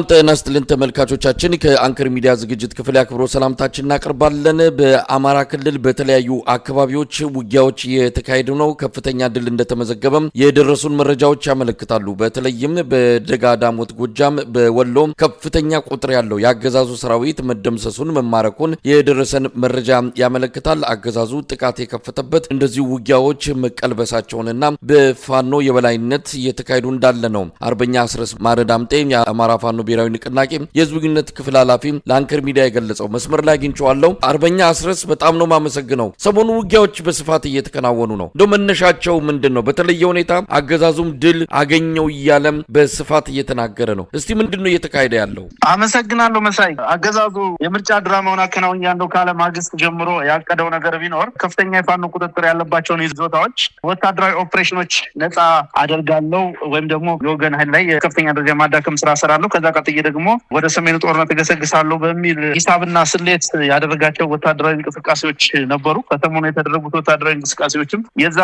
ጤና ይስጥልን ተመልካቾቻችን ከአንከር ሚዲያ ዝግጅት ክፍል ያክብሮ ሰላምታችንን እናቀርባለን። በአማራ ክልል በተለያዩ አካባቢዎች ውጊያዎች የተካሄዱ ነው። ከፍተኛ ድል እንደተመዘገበም የደረሱን መረጃዎች ያመለክታሉ። በተለይም በደጋ ዳሞት ጎጃም በወሎ ከፍተኛ ቁጥር ያለው ያገዛዙ ሰራዊት መደምሰሱን መማረኩን የደረሰን መረጃ ያመለክታል። አገዛዙ ጥቃት የከፈተበት እንደዚህ ውጊያዎች መቀልበሳቸውንና በፋኖ የበላይነት የተካሄዱ እንዳለ ነው። አርበኛ አስረስ ማረዳምጤ የአማራ ፋኖ ብሔራዊ ንቅናቄ የህዝብ ግንኙነት ክፍል ኃላፊ ለአንከር ሚዲያ የገለጸው መስመር ላይ አግኝቼዋለሁ። አርበኛ አስረስ በጣም ነው ማመሰግነው። ሰሞኑ ውጊያዎች በስፋት እየተከናወኑ ነው። እንደው መነሻቸው ምንድነው? በተለየ ሁኔታ አገዛዙም ድል አገኘው እያለም በስፋት እየተናገረ ነው። እስቲ ምንድነው እየተካሄደ ያለው? አመሰግናለሁ መሳይ። አገዛዙ የምርጫ ድራማውን አከናውኛለሁ ካለ ማግስት ጀምሮ ያቀደው ነገር ቢኖር ከፍተኛ የፋኖ ቁጥጥር ያለባቸውን ይዞታዎች ወታደራዊ ኦፕሬሽኖች ነፃ አደርጋለሁ ወይም ደግሞ የወገን ኃይል ላይ ከፍተኛ ደረጃ ማዳከም ስራ ሰራለሁ ከዛ ቀጥዬ ደግሞ ወደ ሰሜኑ ጦርነት ገሰግሳለሁ በሚል ሂሳብና ስሌት ያደረጋቸው ወታደራዊ እንቅስቃሴዎች ነበሩ። ከሰሞኑ የተደረጉት ወታደራዊ እንቅስቃሴዎችም የዛ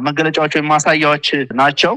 መገለጫዎች ወይም ማሳያዎች ናቸው።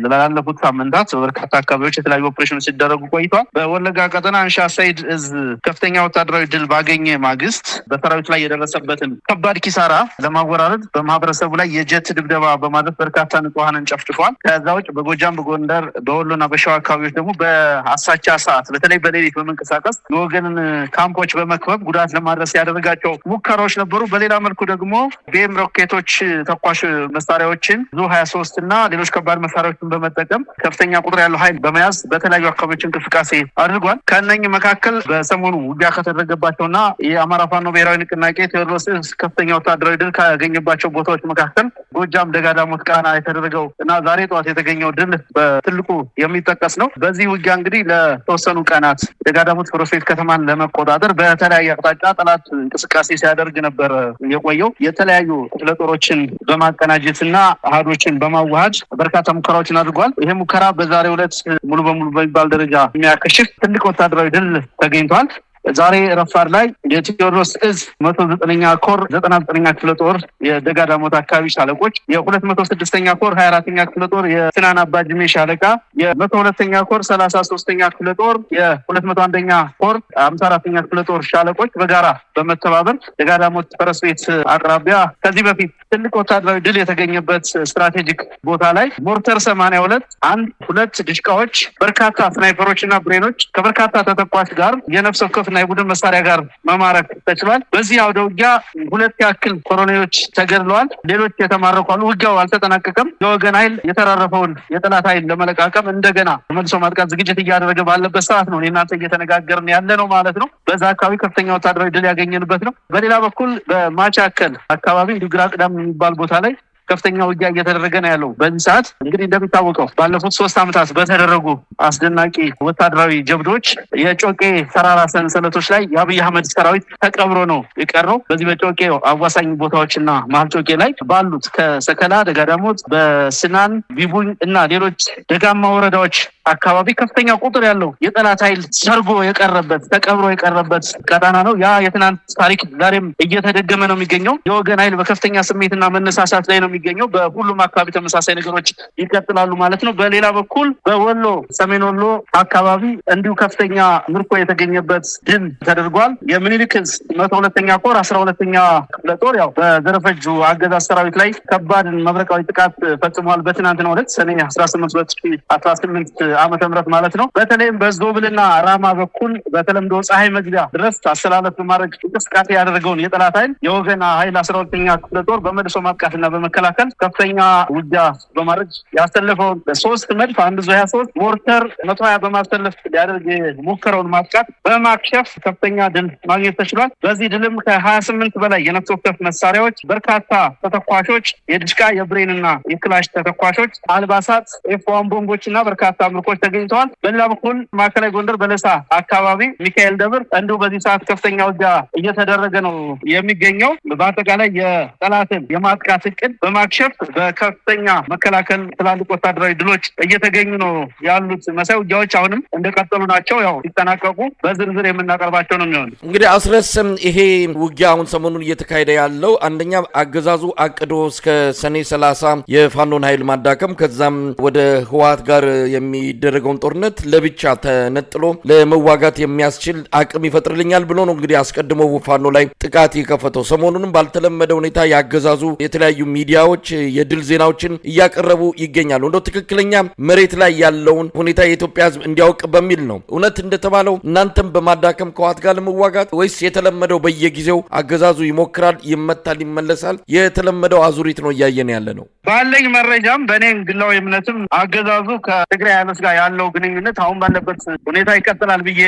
ላለፉት ሳምንታት በርካታ አካባቢዎች የተለያዩ ኦፕሬሽኖች ሲደረጉ ቆይቷል። በወለጋ ቀጠና አንሻ ሰይድ እዝ ከፍተኛ ወታደራዊ ድል ባገኘ ማግስት በሰራዊት ላይ የደረሰበትን ከባድ ኪሳራ ለማወራረድ በማህበረሰቡ ላይ የጀት ድብደባ በማድረግ በርካታ ንጹሃንን ጨፍጭፏል። ከዛ ውጭ በጎጃም፣ በጎንደር፣ በወሎና በሸዋ አካባቢዎች ደግሞ በአሳቻ ሰዓት በተለይ በሌሊት በመንቀሳቀስ የወገንን ካምፖች በመክበብ ጉዳት ለማድረስ ያደረጋቸው ሙከራዎች ነበሩ። በሌላ መልኩ ደግሞ ቤም ሮኬቶች፣ ተኳሽ መሳሪያዎችን ዙ-23 እና ሌሎች ከባድ መሳሪያዎች በመጠቀም ከፍተኛ ቁጥር ያለው ኃይል በመያዝ በተለያዩ አካባቢዎች እንቅስቃሴ አድርጓል። ከነኝ መካከል በሰሞኑ ውጊያ ከተደረገባቸውና የአማራ ፋኖ ብሔራዊ ንቅናቄ ቴዎድሮስ ከፍተኛ ወታደራዊ ድል ካገኘባቸው ቦታዎች መካከል ጎጃም ደጋ ዳሞት ቃና የተደረገው እና ዛሬ ጠዋት የተገኘው ድል በትልቁ የሚጠቀስ ነው። በዚህ ውጊያ እንግዲህ ለተወሰኑ ቀናት ደጋ ዳሞት ፕሮፌት ከተማን ለመቆጣጠር በተለያየ አቅጣጫ ጠላት እንቅስቃሴ ሲያደርግ ነበር የቆየው። የተለያዩ ክፍለ ጦሮችን በማቀናጀትና አሃዶችን በማዋሃድ በርካታ ሙከራዎችን አድርጓል። ይሄ ሙከራ በዛሬው ዕለት ሙሉ በሙሉ በሚባል ደረጃ የሚያከሽፍ ትልቅ ወታደራዊ ድል ተገኝቷል። ዛሬ ረፋድ ላይ የቴዎድሮስ እዝ 109ኛ ኮር 99ኛ ክፍለ ጦር የደጋ ዳሞት አካባቢ ሻለቆች፣ የ206ኛ ኮር 24ኛ ክፍለ ጦር የስናን አባጅሜ ሻለቃ፣ የ102ኛ ኮር 33ኛ ክፍለ ጦር፣ የ201ኛ ኮር 54ኛ ክፍለ ጦር ሻለቆች በጋራ በመተባበር ደጋ ዳሞት ፈረስ ቤት አቅራቢያ ከዚህ በፊት ትልቅ ወታደራዊ ድል የተገኘበት ስትራቴጂክ ቦታ ላይ ሞርተር 82 2 ድሽቃዎች፣ በርካታ ስናይፐሮች እና ብሬኖች ከበርካታ ተተኳሽ ጋር የነፍስ ወከፍ እና የቡድን መሳሪያ ጋር መማረክ ተችሏል። በዚህ አውደ ውጊያ 2 ያክል ኮሎኔሎች ተገድለዋል። ሌሎች የተማረኩ አሉ። ውጊያው አልተጠናቀቀም። የወገን ኃይል የተራረፈውን የጠላት ኃይል ለመለቃቀም እንደገና መልሶ ማጥቃት ዝግጅት እያደረገ ባለበት ሰዓት ነው እናንተ እየተነጋገርን ያለ ነው ማለት ነው። በዛ አካባቢ ከፍተኛ ወታደራዊ ድል ያገኘንበት ነው። በሌላ በኩል በማቻከል አካባቢ እንዲሁ ግራ ቅዳም የሚባል ቦታ ላይ ከፍተኛ ውጊያ እየተደረገ ነው ያለው። በዚህ ሰዓት እንግዲህ እንደሚታወቀው ባለፉት 3 ዓመታት በተደረጉ አስደናቂ ወታደራዊ ጀብዶች የጮቄ ተራራ ሰንሰለቶች ላይ የአብይ አህመድ ሰራዊት ተቀብሮ ነው የቀረው። በዚህ በጮቄ አዋሳኝ ቦታዎችና መሀል ጮቄ ላይ ባሉት ከሰከላ፣ ደጋ ዳሞት፣ በስናን፣ ቢቡኝ እና ሌሎች ደጋማ ወረዳዎች አካባቢ ከፍተኛ ቁጥር ያለው የጠላት ኃይል ሰርጎ የቀረበት ተቀብሮ የቀረበት ቀጣና ነው። ያ የትናንት ታሪክ ዛሬም እየተደገመ ነው የሚገኘው። የወገን ኃይል በከፍተኛ ስሜትና መነሳሳት ላይ ነው የሚገኘው። በሁሉም አካባቢ ተመሳሳይ ነገሮች ይቀጥላሉ ማለት ነው። በሌላ በኩል በወሎ ሰሜን ወሎ አካባቢ እንዲሁ ከፍተኛ ምርኮ የተገኘበት ድል ተደርጓል። የሚኒሊክ 102ኛ ኮር 12ኛ ክፍለ ጦር ያው በዘረፈጁ አገዛዝ ሰራዊት ላይ ከባድ መብረቃዊ ጥቃት ፈጽሟል። በትናንትናው ዕለት ሰኔ 18 2018 ዓመተ ምህረት ማለት ነው። በተለይም በዞብልና ራማ በኩል በተለምዶ ፀሐይ መግቢያ ድረስ አስተላለፍ በማድረግ እንቅስቃሴ ያደረገውን የጠላት ኃይል የወገን ኃይል 12ኛ ክፍለ ጦር በመልሶ ማጥቃትና በመከላከል ከፍተኛ ውጊያ በማድረግ ያስተለፈውን 3 መድፍ 1 ዙ-23 ሞርተር 120 በማስተለፍ ሊያደርግ ሙከራውን ማጥቃት በማክሸፍ ከፍተኛ ድል ማግኘት ተችሏል። በዚህ ድልም ከ28 በላይ የነፍስ ወከፍ መሳሪያዎች፣ በርካታ ተተኳሾች፣ የድሽቃ የብሬንና የክላሽ ተተኳሾች፣ አልባሳት፣ ኤፍ1 ቦምቦችና በርካታ ምርኮች ተገኝተዋል። በሌላ በኩል ማዕከላዊ ጎንደር በለሳ አካባቢ ሚካኤል ደብር እንዲሁ በዚህ ሰዓት ከፍተኛ ውጊያ እየተደረገ ነው የሚገኘው። በአጠቃላይ የጠላትን የማጥቃት እቅድ በማክሸፍ በከፍተኛ መከላከል ትላልቅ ወታደራዊ ድሎች እየተገኙ ነው ያሉት። መሳይ ውጊያዎች አሁንም እንደቀጠሉ ናቸው። ያው ሲጠናቀቁ በዝርዝር የምናቀርባቸው ነው የሚሆነው። እንግዲህ አስረስም ይሄ ውጊያ አሁን ሰሞኑን እየተካሄደ ያለው አንደኛ አገዛዙ አቅዶ እስከ ሰኔ 30 የፋኖን ኃይል ማዳከም ከዛም ወደ ህወሓት ጋር የሚደረገውን ጦርነት ለብቻ ተነጥሎ ለመዋጋት የሚያስችል አቅም ይፈጥርልኛል ብሎ ነው እንግዲህ አስቀድሞ ፋኖ ላይ ጥቃት የከፈተው። ሰሞኑንም ባልተለመደ ሁኔታ ያገዛዙ የተለያዩ ሚዲያዎች የድል ዜናዎችን እያቀረቡ ይገኛሉ። እንደው ትክክለኛ መሬት ላይ ያለውን ሁኔታ የኢትዮጵያ ህዝብ እንዲያውቅ በሚል ነው። እውነት እንደተባለው እናንተም በማዳከም ከህወሓት ጋር ለመዋጋት ወይስ የተለመደው በየጊዜው አገዛዙ ይሞክራል፣ ይመታል፣ ይመለሳል የተለመደው አዙሪት ነው እያየን ያለ ነው? ባለኝ መረጃም በእኔ ግላዊ እምነትም አገዛዙ ከትግራይ ኃይሎች ጋር ያለው ግንኙነት አሁን ባለበት ሁኔታ ይቀጥላል ብዬ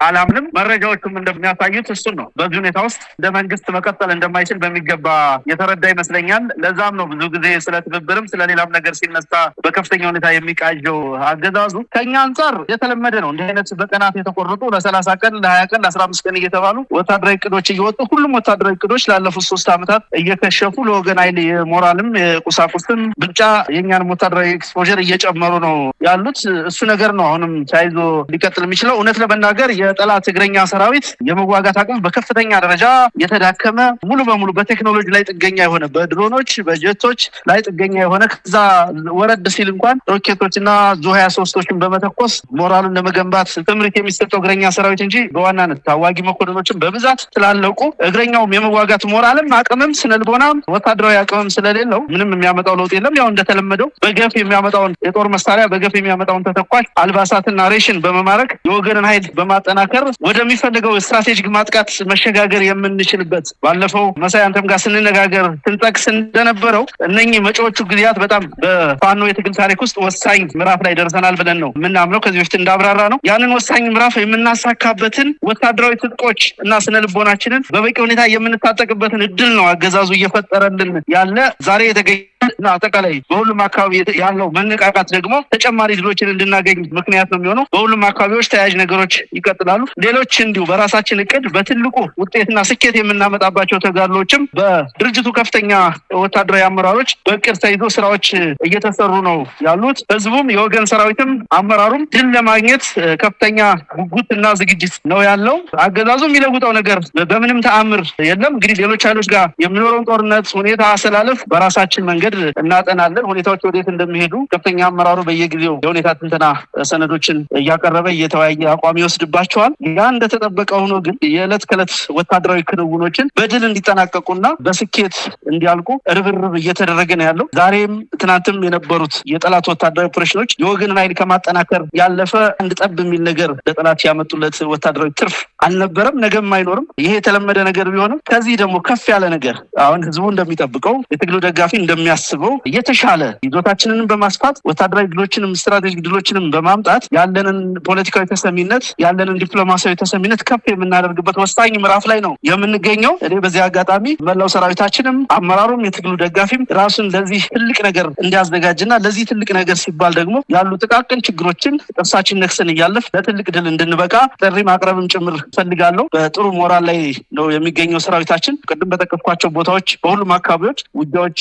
አላምንም። መረጃዎቹም እንደሚያሳዩት እሱን ነው። በዚህ ሁኔታ ውስጥ እንደ መንግስት መቀጠል እንደማይችል በሚገባ የተረዳ ይመስለኛል። ለዛም ነው ብዙ ጊዜ ስለ ትብብርም ስለ ሌላም ነገር ሲነሳ በከፍተኛ ሁኔታ የሚቃዠው አገዛዙ። ከኛ አንጻር የተለመደ ነው እንዲህ አይነት በቀናት የተቆረጡ ለ30 ቀን ለ20 ቀን ለ15 ቀን እየተባሉ ወታደራዊ እቅዶች እየወጡ ሁሉም ወታደራዊ እቅዶች ላለፉት 3 ዓመታት እየከሸፉ ለወገን ኃይል የሞራልም የቁሳቁስም ብቻ የኛንም ወታደራዊ ኤክስፖዠር እየጨመሩ ነው ያሉት። እሱ ነገር ነው አሁንም ተያይዞ ሊቀጥል የሚችለው። እውነት ለመናገር የጠላት እግረኛ ሰራዊት የመዋጋት አቅም በከፍተኛ ደረጃ የተዳከመ ሙሉ በሙሉ በቴክኖሎጂ ላይ ጥገኛ የሆነ በድሮኖች በጀቶች ላይ ጥገኛ የሆነ ከዛ ወረድ ሲል እንኳን ሮኬቶችና ዙ-23ቶችን በመተኮስ ሞራሉን ለመገንባት ትምህርት የሚሰጠው እግረኛ ሰራዊት እንጂ በዋናነት ታዋጊ መኮንኖችን በብዛት ስላለቁ እግረኛውም የመዋጋት ሞራልም አቅምም ስነልቦናም ወታደራዊ አቅምም ስለሌለው ምንም የሚያመጣው ለውጥ የለም። ያው እንደተለመደው በገፍ የሚያመጣውን የጦር መሳሪያ በገፍ የሚያመጣውን ተተኳሽ አልባሳትና ሬሽን በመማረክ የወገንን ኃይል በማጠናከር ወደሚፈልገው ስትራቴጂክ ማጥቃት መሸጋገር የምንችልበት ባለፈው መሳይ አንተም ጋር ስንነጋገር ስንጠቅስ እንደነበረው እነኚህ መጪዎቹ ጊዜያት በጣም በፋኖ የትግል ታሪክ ውስጥ ወሳኝ ምዕራፍ ላይ ደርሰናል ብለን ነው የምናምነው። ከዚህ በፊት እንዳብራራ ነው ያንን ወሳኝ ምዕራፍ የምናሳካበትን ወታደራዊ ትጥቆች እና ስነልቦናችንን በበቂ ሁኔታ የምንታጠቅበትን እድል ነው አገዛዙ እየፈጠረልን ያለ ዛሬ የተገኘ እና አጠቃላይ በሁሉም አካባቢ ያለው መነቃቃት ደግሞ ተጨማሪ ድሎችን እንድናገኝ ምክንያት ነው የሚሆነው። በሁሉም አካባቢዎች ተያያዥ ነገሮች ይቀጥላሉ። ሌሎች እንዲሁ በራሳችን እቅድ በትልቁ ውጤትና ስኬት የምናመጣባቸው ተጋድሎችም በድርጅቱ ከፍተኛ ወታደራዊ አመራሮች በእቅድ ተይዞ ስራዎች እየተሰሩ ነው ያሉት። ህዝቡም የወገን ሰራዊትም አመራሩም ድል ለማግኘት ከፍተኛ ጉጉትና ዝግጅት ነው ያለው። አገዛዙ የሚለውጠው ነገር በምንም ተአምር የለም። እንግዲህ ሌሎች ኃይሎች ጋር የሚኖረውን ጦርነት ሁኔታ አሰላለፍ በራሳችን መንገድ እናጠናለን። ሁኔታዎች ወዴት እንደሚሄዱ ከፍተኛ አመራሩ በየጊዜው የሁኔታ ትንተና ሰነዶችን እያቀረበ እየተወያየ አቋም ይወስድባቸዋል። ያ እንደተጠበቀ ሆኖ ግን የዕለት ከዕለት ወታደራዊ ክንውኖችን በድል እንዲጠናቀቁና በስኬት እንዲያልቁ ርብርብ እየተደረገ ነው ያለው። ዛሬም ትናንትም የነበሩት የጠላት ወታደራዊ ኦፕሬሽኖች የወገንን ኃይል ከማጠናከር ያለፈ አንድ ጠብ የሚል ነገር ለጠላት ያመጡለት ወታደራዊ ትርፍ አልነበረም፣ ነገም አይኖርም። ይሄ የተለመደ ነገር ቢሆንም ከዚህ ደግሞ ከፍ ያለ ነገር አሁን ህዝቡ እንደሚጠብቀው የትግሉ ደጋፊ እንደሚያስበው የተሻለ ይዞታችንን በማስፋት ወታደራዊ ድሎችንም ስትራቴጂክ ድሎችንም በማምጣት ያለንን ፖለቲካዊ ተሰሚነት ያለንን ዲፕሎማሲያዊ ተሰሚነት ከፍ የምናደርግበት ወሳኝ ምዕራፍ ላይ ነው የምንገኘው። እኔ በዚህ አጋጣሚ መላው ሰራዊታችንም አመራሩም የትግሉ ደጋፊም ራሱን ለዚህ ትልቅ ነገር እንዲያዘጋጅና ለዚህ ትልቅ ነገር ሲባል ደግሞ ያሉ ጥቃቅን ችግሮችን ጥርሳችን ነክሰን እያለፍ ለትልቅ ድል እንድንበቃ ጥሪ ማቅረብም ጭምር ፈልጋለሁ። በጥሩ ሞራል ላይ ነው የሚገኘው ሰራዊታችን። ቅድም በጠቀስኳቸው ቦታዎች በሁሉም አካባቢዎች ውጊያዎች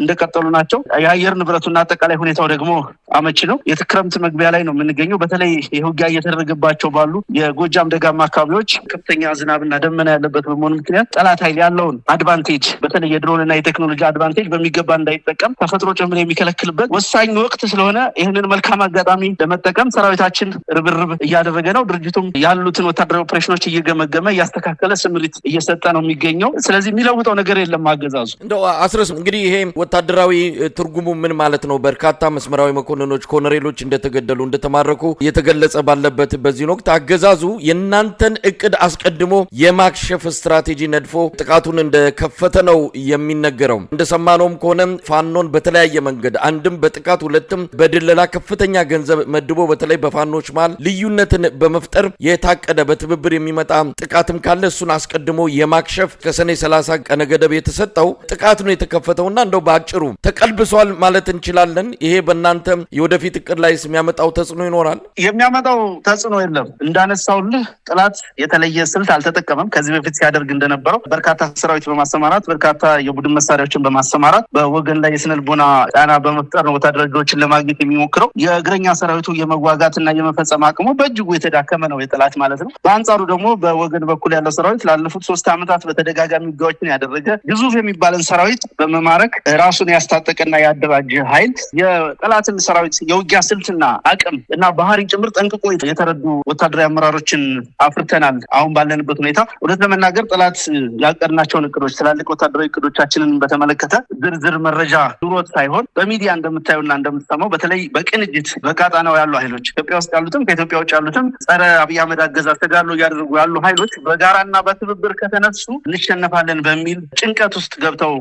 እንደቀጠሉ ናቸው። የአየር ንብረቱና አጠቃላይ ሁኔታው ደግሞ አመቺ ነው። የክረምት መግቢያ ላይ ነው የምንገኘው። በተለይ ውጊያ እየተደረገባቸው ባሉ የጎጃም ደጋማ አካባቢዎች ከፍተኛ ዝናብና ደመና ያለበት በመሆኑ ምክንያት ጠላት ኃይል ያለውን አድቫንቴጅ በተለይ የድሮንና የቴክኖሎጂ አድቫንቴጅ በሚገባ እንዳይጠቀም ተፈጥሮ ጭምር የሚከለክልበት ወሳኝ ወቅት ስለሆነ ይህንን መልካም አጋጣሚ ለመጠቀም ሰራዊታችን ርብርብ እያደረገ ነው። ድርጅቱም ያሉትን ወታደራዊ ኦፕሬሽኖች እየገመገመ እያስተካከለ ስምሪት እየሰጠ ነው የሚገኘው። ስለዚህ የሚለውጠው ነገር የለም አገዛዙ። እንደው አስረስ እንግዲህ ይሄ ወታደራዊ ትርጉሙ ምን ማለት ነው? በርካታ መስመራዊ መኮንኖች፣ ኮሎኔሎች እንደተገደሉ እንደተማረኩ እየተገለጸ ባለበት በዚህ ወቅት አገዛዙ የእናንተን እቅድ አስቀድሞ የማክሸፍ ስትራቴጂ ነድፎ ጥቃቱን እንደከፈተ ነው የሚነገረው። እንደሰማነውም ከሆነ ፋኖን በተለያየ መንገድ አንድም በጥቃት ሁለትም በድለላ ከፍተኛ ገንዘብ መድቦ በተለይ በፋኖች መሃል ልዩነትን በመፍጠር የታቀደ በትብብር የሚመጣ ጥቃትም ካለ እሱን አስቀድሞ የማክሸፍ ከሰኔ 30 ቀነ ገደብ የተሰጠው ጥቃት ነው የተከፈተውና እንደው በአጭሩ ተቀልብሷል ማለት እንችላለን። ይሄ በእናንተ የወደፊት እቅድ ላይ የሚያመጣው ተጽዕኖ ይኖራል? የሚያመጣው ተጽዕኖ የለም። እንዳነሳውልህ ጥላት የተለየ ስልት አልተጠቀመም። ከዚህ በፊት ሲያደርግ እንደነበረው በርካታ ሰራዊት በማሰማራት በርካታ የቡድን መሳሪያዎችን በማሰማራት በወገን ላይ የስነልቦና ጫና በመፍጠር ነው ወታደራዊ ድሎችን ለማግኘት የሚሞክረው። የእግረኛ ሰራዊቱ የመዋጋትና የመፈጸም አቅሙ በእጅጉ የተዳከመ ነው የጥላት ማለት ነው። በአንጻሩ ደግሞ በወገን በኩል ያለው ሰራዊት ላለፉት 3 ዓመታት በተደጋጋሚ ውጊያዎችን ያደረገ ግዙፍ የሚባልን ሰራዊት በመማረክ ራሱን ያስታጠቀና ያደራጀ ኃይል የጠላትን ሰራዊት የውጊያ ስልትና አቅም እና ባህሪ ጭምር ጠንቅቆ የተረዱ ወታደራዊ አመራሮችን አፍርተናል። አሁን ባለንበት ሁኔታ እውነት ለመናገር ጠላት ያቀድናቸውን እቅዶች ትላልቅ ወታደራዊ እቅዶቻችንን በተመለከተ ዝርዝር መረጃ ኑሮት ሳይሆን በሚዲያ እንደምታዩና እንደምትሰማው በተለይ በቅንጅት በቃጣናው ያሉ ኃይሎች ኢትዮጵያ ውስጥ ያሉትም ከኢትዮጵያ ውጭ ያሉትም ጸረ አብይ አህመድ አገዛዝ ተጋድሎ እያደረጉ ያሉ ኃይሎች በጋራና በትብብር ከተነሱ እንሸነፋለን በሚል ጭንቀት ውስጥ ገብተው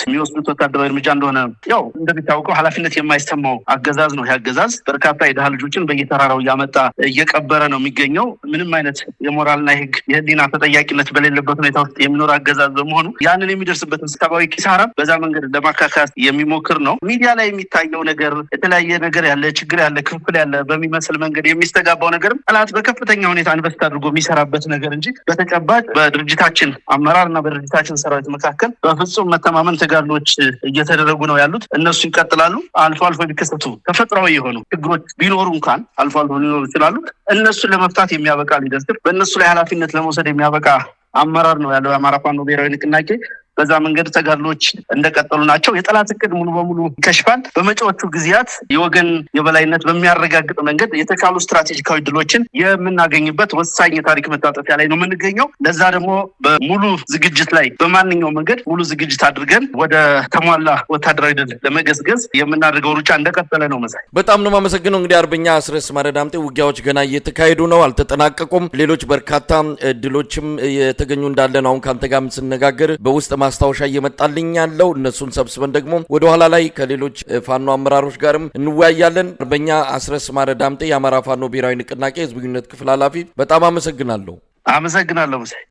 የሚወስዱት ወታደራዊ እርምጃ እንደሆነ ያው እንደሚታወቀው ኃላፊነት የማይሰማው አገዛዝ ነው። ያገዛዝ በርካታ የድሃ ልጆችን በየተራራው እያመጣ እየቀበረ ነው የሚገኘው። ምንም አይነት የሞራልና የህግ የህሊና ተጠያቂነት በሌለበት ሁኔታ ውስጥ የሚኖር አገዛዝ በመሆኑ ያንን የሚደርስበትን ሰብአዊ ኪሳራ በዛ መንገድ ለማካካስ የሚሞክር ነው። ሚዲያ ላይ የሚታየው ነገር የተለያየ ነገር ያለ ችግር ያለ ክፍል ያለ በሚመስል መንገድ የሚስተጋባው ነገር ጠላት በከፍተኛ ሁኔታ ኢንቨስት አድርጎ የሚሰራበት ነገር እንጂ በተጨባጭ በድርጅታችን አመራርና በድርጅታችን ሰራዊት መካከል በፍጹም መተማመን ተጋድሎች እየተደረጉ ነው ያሉት። እነሱ ይቀጥላሉ። አልፎ አልፎ ቢከሰቱ ተፈጥሯዊ የሆኑ ችግሮች ቢኖሩ እንኳን አልፎ አልፎ ሊኖሩ ይችላሉ። እነሱን ለመፍታት የሚያበቃ ሊደርስር በእነሱ ላይ ኃላፊነት ለመውሰድ የሚያበቃ አመራር ነው ያለው የአማራ ፋኖ ብሔራዊ ንቅናቄ። በዛ መንገድ ተጋድሎች እንደቀጠሉ ናቸው። የጠላት እቅድ ሙሉ በሙሉ ይከሽፋል። በመጪዎቹ ጊዜያት የወገን የበላይነት በሚያረጋግጥ መንገድ የተሻሉ ስትራቴጂካዊ ድሎችን የምናገኝበት ወሳኝ የታሪክ መታጠፊያ ላይ ነው የምንገኘው። ለዛ ደግሞ በሙሉ ዝግጅት ላይ በማንኛውም መንገድ ሙሉ ዝግጅት አድርገን ወደ ተሟላ ወታደራዊ ድል ለመገስገስ የምናደርገው ሩጫ እንደቀጠለ ነው። መሳይ በጣም ነው የማመሰግነው። እንግዲህ አርበኛ አስረስ ማረ ዳምጤ ውጊያዎች ገና እየተካሄዱ ነው፣ አልተጠናቀቁም። ሌሎች በርካታ ድሎችም የተገኙ እንዳለ ነው አሁን ካንተ ጋር ስንነጋገር በውስጥ ማስታወሻ እየመጣልኝ ያለው። እነሱን ሰብስበን ደግሞ ወደ ኋላ ላይ ከሌሎች ፋኖ አመራሮች ጋርም እንወያያለን። አርበኛ አስረስ ማረ ዳምጤ የአማራ ፋኖ ብሔራዊ ንቅናቄ ህዝብ ግንኙነት ክፍል ኃላፊ፣ በጣም አመሰግናለሁ። አመሰግናለሁ መሳይ።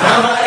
Amare,